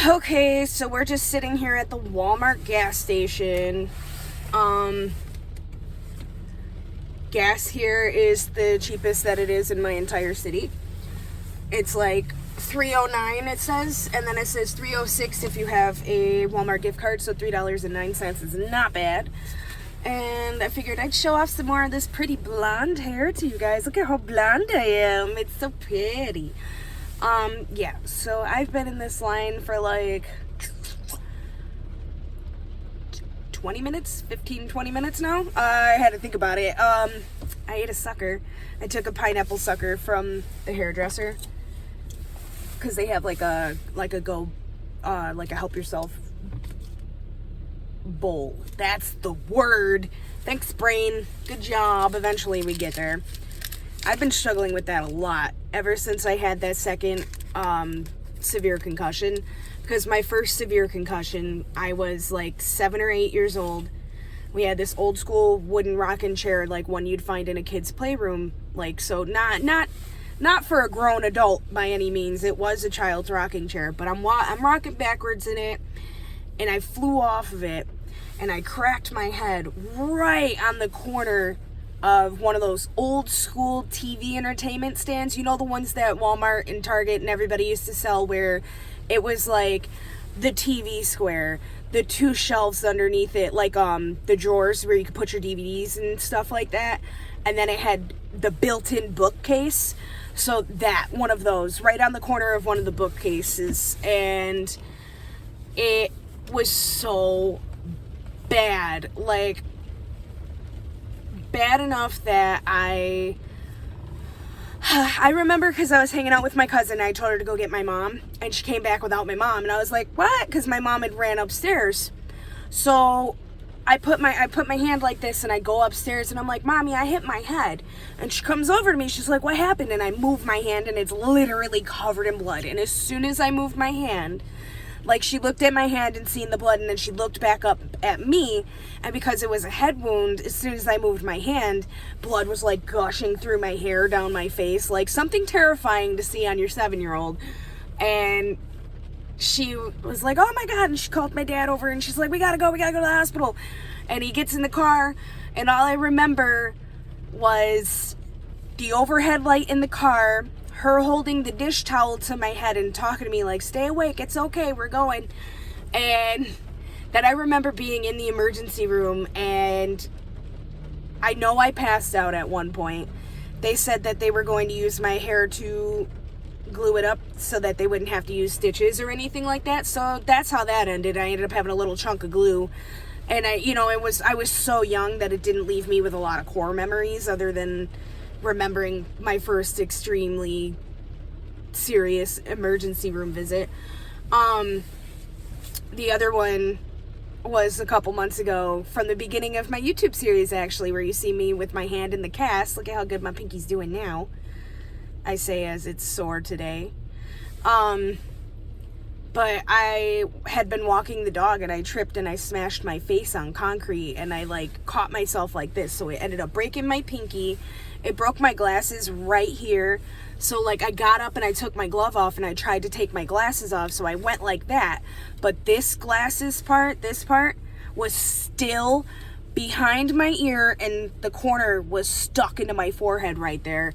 Okay, so we're just sitting here at the Walmart gas station. Gas here is the cheapest that it is in my entire city. It's like $3.09 it says, and then it says $3.06 if you have a Walmart gift card, so $3.09 is not bad. And I figured I'd show off some more of this pretty blonde hair to you guys. Look at how blonde I am. It's so pretty. Yeah, so I've been in this line for like 20 minutes, 20 minutes now. I had to think about it. I ate a sucker. I took a pineapple sucker from the hairdresser because they have like a help yourself bowl. That's the word. Thanks, brain. Good job. Eventually we get there. I've been struggling with that a lot ever since I had that second severe concussion, because my first severe concussion, I was like 7 or 8 years old. We had this old school wooden rocking chair, like one you'd find in a kid's playroom, like, so not for a grown adult by any means. It was a child's rocking chair, but I'm rocking backwards in it, and I flew off of it, and I cracked my head right on the corner of one of those old school TV entertainment stands. You know, the ones that Walmart and Target and everybody used to sell, where it was like the TV square, the two shelves underneath it, like the drawers where you could put your DVDs and stuff like that, and then it had the built-in bookcase. So that, one of those, right on the corner of one of the bookcases, and it was so bad, like bad enough that I remember, because I was hanging out with my cousin, I told her to go get my mom, and she came back without my mom, and I was like, what? Because my mom had ran upstairs. So I put my hand like this, and I go upstairs, and I'm like, Mommy, I hit my head. And she comes over to me, she's like, what happened? And I move my hand, and it's literally covered in blood. And as soon as I moved my hand, like, she looked at my hand and seen the blood, and then she looked back up at me, and because it was a head wound, as soon as I moved my hand, blood was like gushing through my hair, down my face, like something terrifying to see on your 7-year-old. And she was like, oh my God, and she called my dad over, and she's like, we gotta go to the hospital. And he gets in the car, and all I remember was the overhead light in the car, her holding the dish towel to my head and talking to me like, stay awake, it's okay, we're going. And then I remember being in the emergency room, and I know I passed out at one point. They said that they were going to use my hair to glue it up so that they wouldn't have to use stitches or anything like that. So that's how that ended. I ended up having a little chunk of glue. And I was so young that it didn't leave me with a lot of core memories other than remembering my first extremely serious emergency room visit. The other one was a couple months ago, from the beginning of my YouTube series, actually, where you see me with my hand in the cast. Look at how good my pinky's doing now, I say as it's sore today. But I had been walking the dog, and I tripped and I smashed my face on concrete, and I like caught myself like this, so it ended up breaking my pinky. It broke my glasses right here. So like I got up and I took my glove off, and I tried to take my glasses off, so I went like that. But this part was still behind my ear, and the corner was stuck into my forehead right there.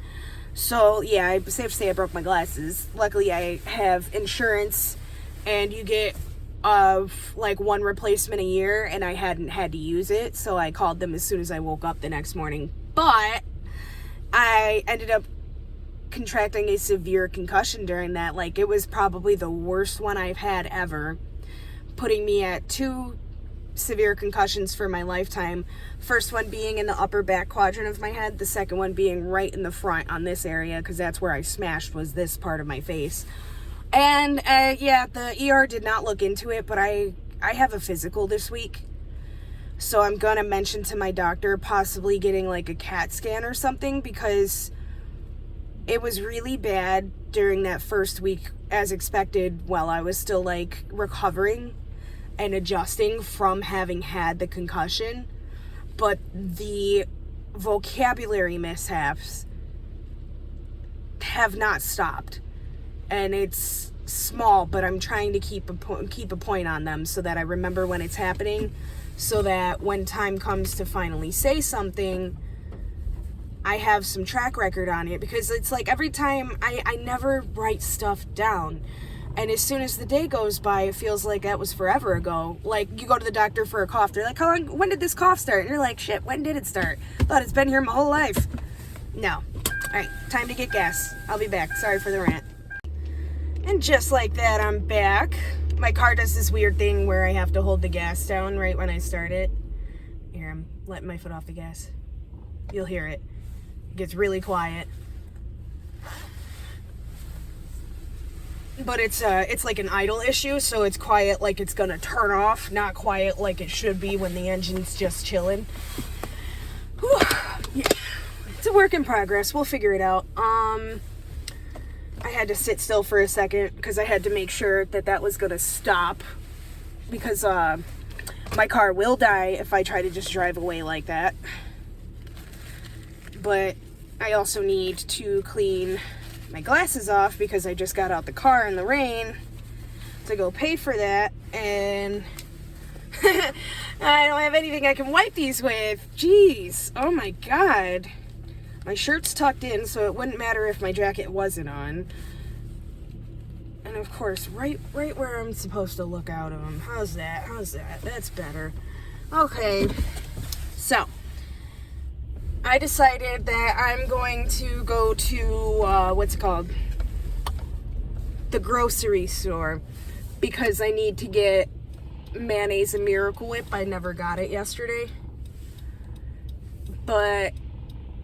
So yeah, I safe to say I broke my glasses. Luckily I have insurance, and you get like one replacement a year, and I hadn't had to use it, so I called them as soon as I woke up the next morning. But I ended up contracting a severe concussion during that. Like, it was probably the worst one I've had ever, putting me at 2 severe concussions for my lifetime. First one being in the upper back quadrant of my head, the second one being right in the front on this area, because that's where I smashed, was this part of my face. And yeah, the ER did not look into it, but I have a physical this week, so I'm gonna mention to my doctor possibly getting like a CAT scan or something, because it was really bad during that first week, as expected, while I was still like recovering and adjusting from having had the concussion. But the vocabulary mishaps have not stopped, and it's small, but I'm trying to keep a point on them so that I remember when it's happening, so that when time comes to finally say something, I have some track record on it. Because it's like every time I never write stuff down, and as soon as the day goes by, it feels like that was forever ago. Like, you go to the doctor for a cough, they're like, when did this cough start? And you're like, shit, when did it start? Thought it's been here my whole life. No. Alright, time to get gas. I'll be back. Sorry for the rant. And just like that, I'm back. My car does this weird thing where I have to hold the gas down right when I start it. Here, I'm letting my foot off the gas. You'll hear it. It gets really quiet. But it's like an idle issue, so it's quiet like it's gonna turn off, not quiet like it should be when the engine's just chilling. Whew. Yeah. It's a work in progress. We'll figure it out. I had to sit still for a second because I had to make sure that was gonna stop, because my car will die if I try to just drive away like that. But I also need to clean my glasses off because I just got out the car in the rain to go pay for that, and I don't have anything I can wipe these with. Jeez, oh my god. My shirt's tucked in, so it wouldn't matter if my jacket wasn't on. And of course, right where I'm supposed to look out of them. How's that? That's better. Okay, so I decided that I'm going to go to, what's it called? The grocery store, because I need to get mayonnaise and Miracle Whip. I never got it yesterday. But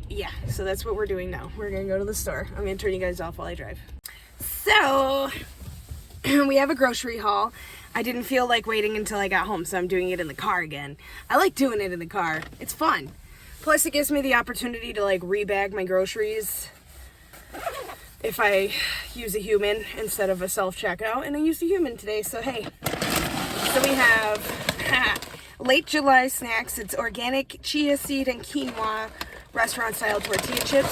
yeah, so that's what we're doing now. We're gonna go to the store. I'm gonna turn you guys off while I drive. So, we have a grocery haul. I didn't feel like waiting until I got home, so I'm doing it in the car again. I like doing it in the car. It's fun. Plus, it gives me the opportunity to, like, rebag my groceries if I use a human instead of a self-checkout. And I used a human today, so hey. So we have late July snacks. It's organic chia seed and quinoa restaurant-style tortilla chips.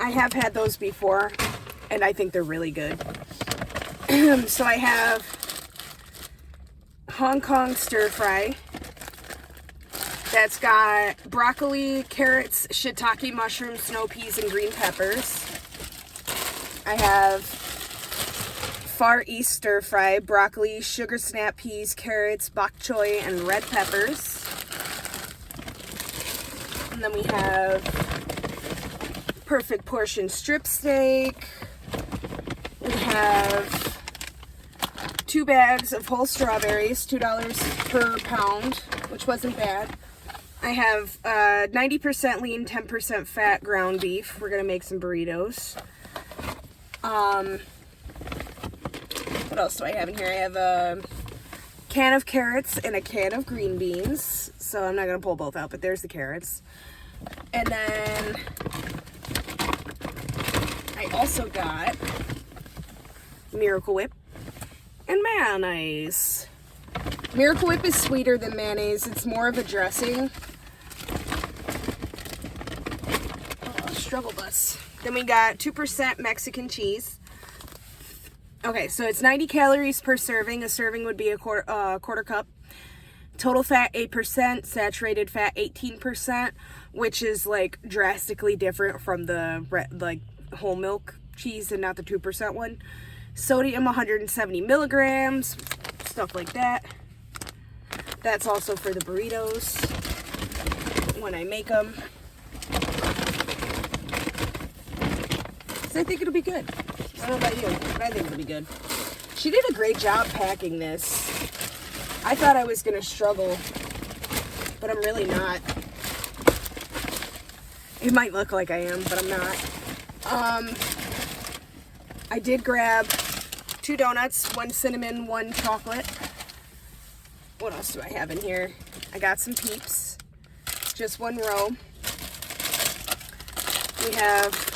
I have had those before, and I think they're really good. So I have Hong Kong stir fry. That's got broccoli, carrots, shiitake, mushrooms, snow peas, and green peppers. I have Far East stir fry, broccoli, sugar snap peas, carrots, bok choy, and red peppers. And then we have perfect portion strip steak. We have 2 bags of whole strawberries, $2 per pound, which wasn't bad. I have 90% lean, 10% fat ground beef. We're gonna make some burritos. What else do I have in here? I have a can of carrots and a can of green beans. So I'm not gonna pull both out, but there's the carrots. And then I also got Miracle Whip and mayonnaise. Miracle Whip is sweeter than mayonnaise. It's more of a dressing. Struggle bus. Then we got 2% Mexican cheese. Okay, so it's 90 calories per serving. A serving would be a quarter cup. Total fat 8%, saturated fat 18%, which is like drastically different from the like whole milk cheese and not the 2% one. Sodium 170 milligrams, stuff like that. That's also for the burritos when I make them. So I think it'll be good. I don't know about you, but I think it'll be good. She did a great job packing this. I thought I was going to struggle, but I'm really not. It might look like I am, but I'm not. I did grab 2 donuts, 1 cinnamon, 1 chocolate. What else do I have in here? I got some Peeps, just 1 row. We have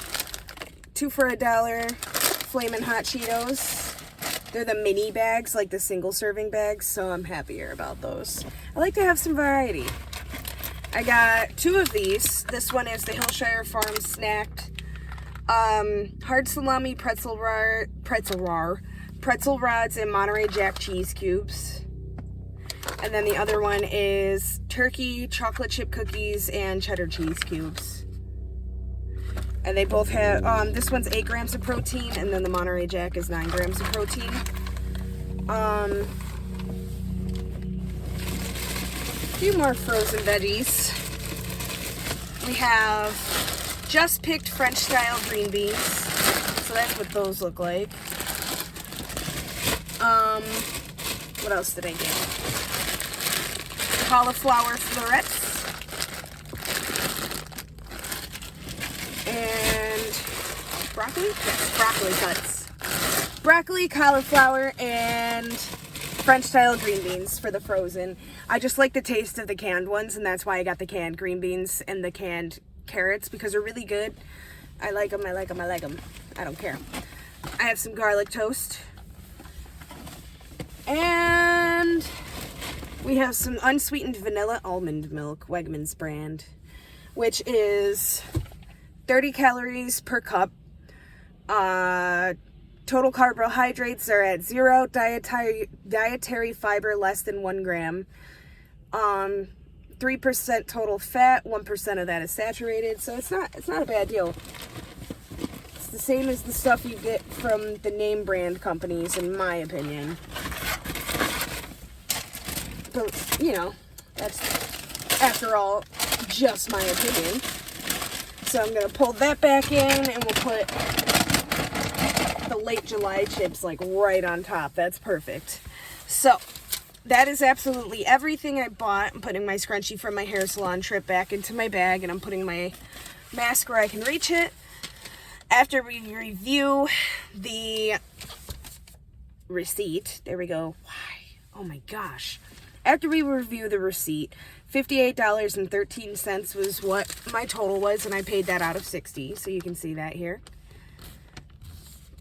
2 for $1 Flamin' Hot Cheetos. They're the mini bags, like the single serving bags, so I'm happier about those. I like to have some variety. I got 2 of these. This one is the Hillshire Farm Snacked Hard salami, pretzel rods, and Monterey Jack cheese cubes. And then the other one is turkey, chocolate chip cookies, and cheddar cheese cubes. And they both have, this one's 8 grams of protein, and then the Monterey Jack is 9 grams of protein. A few more frozen veggies. We have just picked French style green beans. So that's what those look like. What else did I get? Cauliflower florets. And broccoli? Yes, broccoli cuts. Broccoli, cauliflower, and French style green beans for the frozen. I just like the taste of the canned ones, and that's why I got the canned green beans and the canned carrots, because they're really good. I like them, I like them, I like them. I don't care. I have some garlic toast. And we have some unsweetened vanilla almond milk, Wegmans brand, which is 30 calories per cup. Total carbohydrates are at 0, dietary fiber less than 1 gram. 3% total fat, 1% of that is saturated, so it's not a bad deal. It's the same as the stuff you get from the name brand companies, in my opinion. But, you know, that's, after all, just my opinion. So I'm going to pull that back in, and we'll put the late July chips, like, right on top. That's perfect. So, that is absolutely everything I bought. I'm putting my scrunchie from my hair salon trip back into my bag, and I'm putting my mask where I can reach it. After we review the receipt, there we go. Why? Oh my gosh. After we review the receipt, $58.13 was what my total was, and I paid that out of $60, so you can see that here.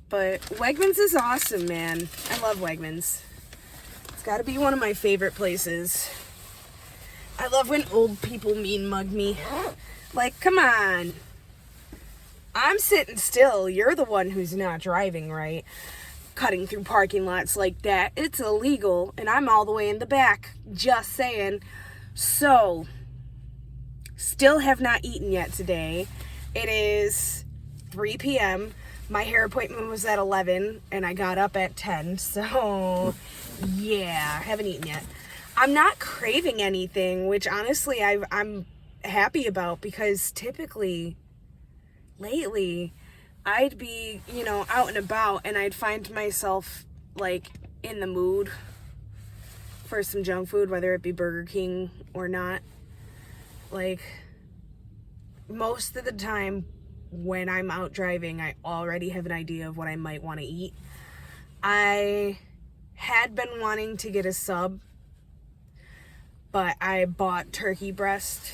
But Wegmans is awesome, man. I love Wegmans. It's got to be one of my favorite places. I love when old people mean mug me. Like, come on. I'm sitting still. You're the one who's not driving right. Cutting through parking lots like that. It's illegal, and I'm all the way in the back. Just saying. So, still have not eaten yet today. It is 3 p.m. My hair appointment was at 11, and I got up at 10, so yeah, haven't eaten yet. I'm not craving anything, which honestly I'm happy about, because typically, lately, I'd be, you know, out and about, and I'd find myself, like, in the mood for some junk food, whether it be Burger King or not. Like, most of the time when I'm out driving, I already have an idea of what I might want to eat. I had been wanting to get a sub, but I bought turkey breast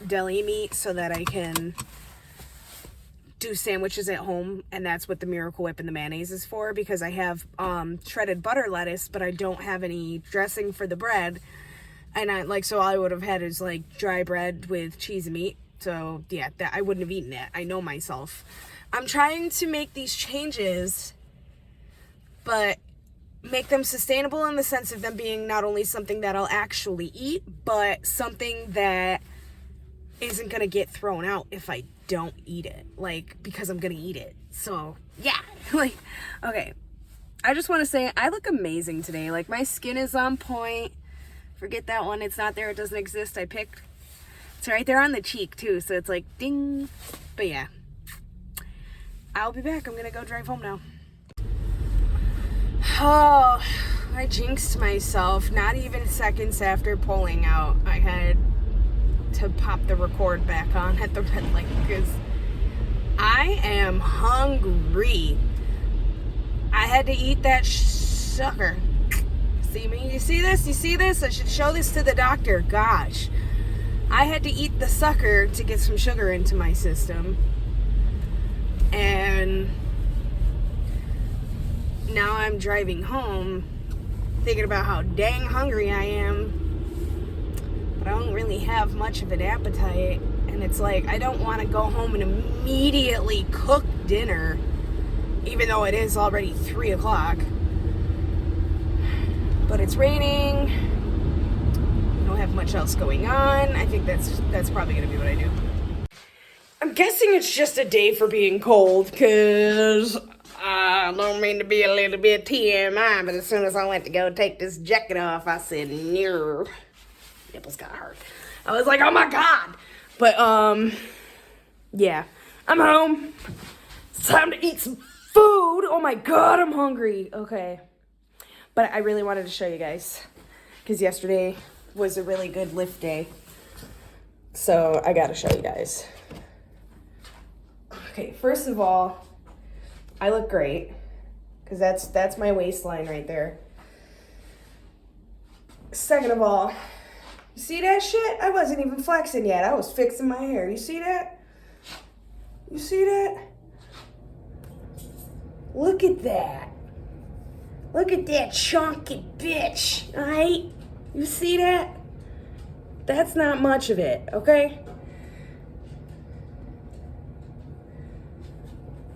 deli meat so that I can do sandwiches at home, and that's what the Miracle Whip and the mayonnaise is for, because I have shredded butter lettuce, but I don't have any dressing for the bread, and so all I would have had is like dry bread with cheese and meat. So yeah, that I wouldn't have eaten that. I know myself. I'm trying to make these changes, but make them sustainable in the sense of them being not only something that I'll actually eat, but something that isn't gonna get thrown out if I don't eat it, like, because I'm gonna eat it. So yeah, like, okay, I just want to say I look amazing today. Like, my skin is on point. Forget that one, it's not there, it doesn't exist. I picked, it's right there on the cheek too, so it's like ding. But yeah, I'll be back. I'm gonna go drive home now. Oh, I jinxed myself. Not even seconds after pulling out, I had to pop the record back on at the red light, because I am hungry. I had to eat that sucker. See me? You see this? You see this? I should show this to the doctor. Gosh. I had to eat the sucker to get some sugar into my system. And now I'm driving home thinking about how dang hungry I am. But I don't really have much of an appetite. And And it's like, I don't want to go home and immediately cook dinner, even though it is already 3 o'clock. But it's raining. I don't have much else going on. I think that's probably going to be what I do. I'm guessing it's just a day for being cold, because I don't mean to be a little bit TMI, but as soon as I went to go take this jacket off, I said, no. Nipples got hurt. I was like, oh my God. But, yeah. I'm home. It's time to eat some food. Oh my God, I'm hungry. Okay. But I really wanted to show you guys, because yesterday was a really good lift day. So I gotta show you guys. Okay, first of all, I look great, because that's my waistline right there. Second of all, you see that shit? I wasn't even flexing yet. I was fixing my hair. You see that? You see that? Look at that. Look at that chunky bitch, all right? You see that? That's not much of it, okay?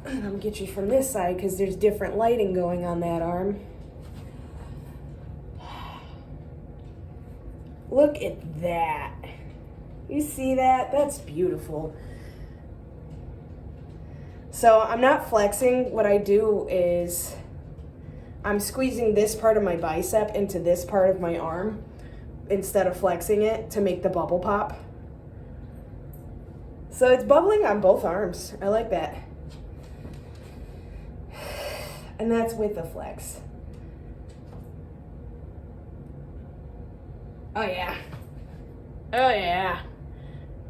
I'm gonna get you from this side because there's different lighting going on that arm. Look at that. You see that? That's beautiful. So I'm not flexing. What I do is I'm squeezing this part of my bicep into this part of my arm instead of flexing it to make the bubble pop. So it's bubbling on both arms. I like that. And that's with the flex. Oh yeah. Oh yeah.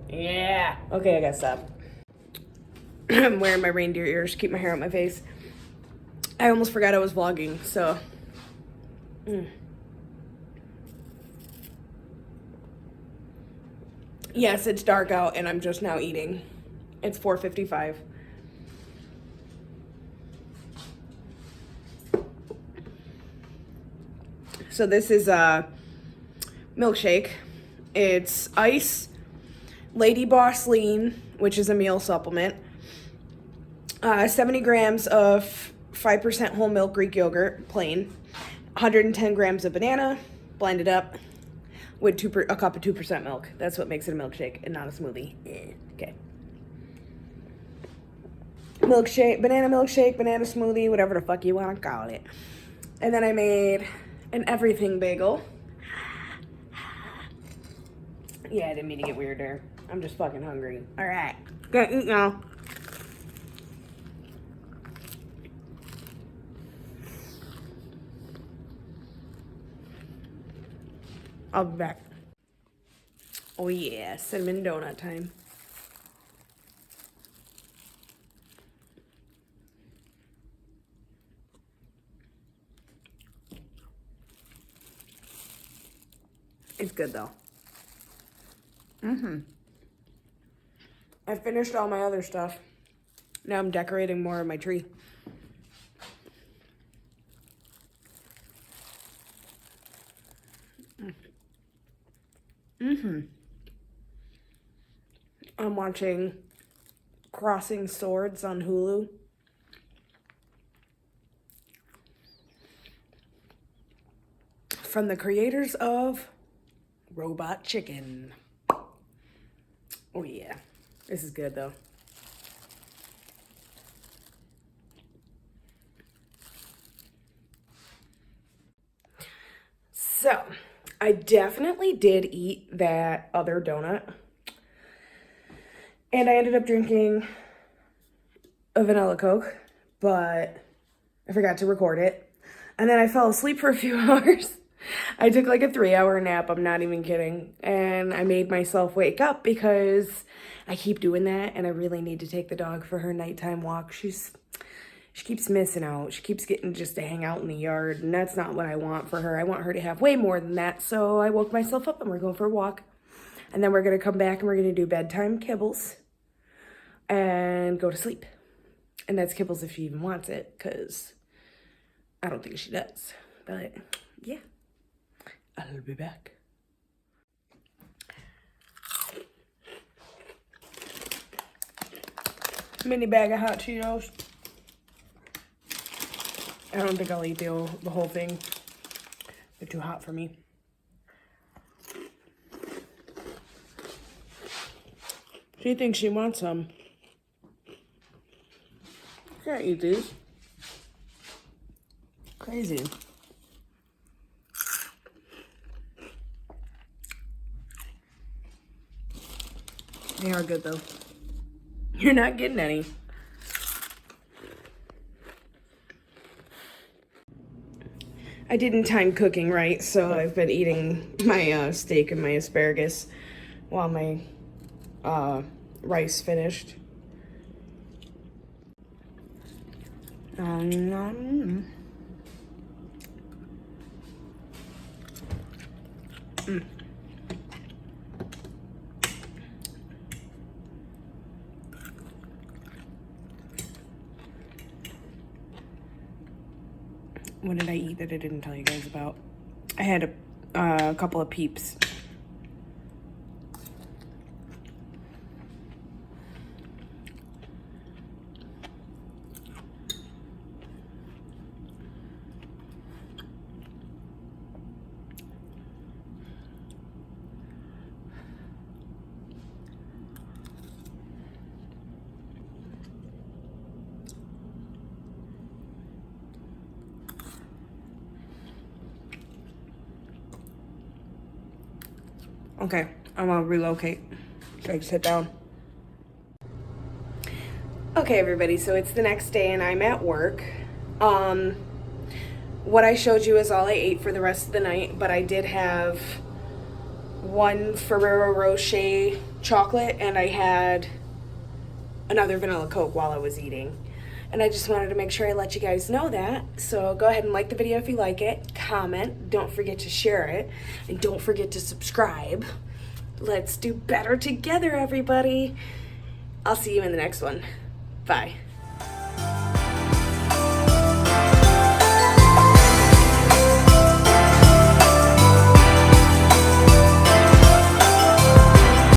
Yeah. Okay, I gotta stop. I'm wearing my reindeer ears to keep my hair on my face. I almost forgot I was vlogging, so. Yes, it's dark out and I'm just now eating. It's 4:55. So this is a milkshake. It's ice, Lady Boss Lean, which is a meal supplement, 70 grams of 5% whole milk Greek yogurt, plain, 110 grams of banana, blended up with a cup of 2% milk. That's what makes it a milkshake and not a smoothie. Okay. Milkshake, banana smoothie, whatever the fuck you want to call it. And then I made an everything bagel. Yeah, I didn't mean to get weird there. I'm just fucking hungry. All right, gotta eat now. I'll be back. Oh yeah, cinnamon donut time. It's good though. I finished all my other stuff. Now I'm decorating more of my tree. I'm watching Crossing Swords on Hulu. From the creators of Robot Chicken. Oh yeah, this is good though. So, I definitely did eat that other donut. And I ended up drinking a vanilla Coke, but I forgot to record it. And then I fell asleep for a few hours. I took like a 3-hour nap, I'm not even kidding. And I made myself wake up because I keep doing that and I really need to take the dog for her nighttime walk. She keeps missing out. She keeps getting just to hang out in the yard, and that's not what I want for her. I want her to have way more than that. So I woke myself up and we're going for a walk. And then we're going to come back and we're going to do bedtime kibbles and go to sleep. And that's kibbles if she even wants it, because I don't think she does. But yeah. I'll be back. mini bag of hot Cheetos. I don't think I'll eat the whole thing. They're too hot for me. She thinks she wants some. Can't eat these. Crazy. They are good though. You're not getting any. I didn't time cooking right, so I've been eating my steak and my asparagus while my rice finished. Mm. What did I eat that I didn't tell you guys about? I had a couple of Peeps. Okay, I'm gonna relocate so I can sit down. Okay, everybody, so it's the next day and I'm at work. What I showed you is all I ate for the rest of the night, but I did have one Ferrero Rocher chocolate and I had another vanilla Coke while I was eating. And I just wanted to make sure I let you guys know that. So go ahead and like the video if you like it, comment, don't forget to share it, and don't forget to subscribe. Let's do better together, everybody. I'll see you in the next one. Bye.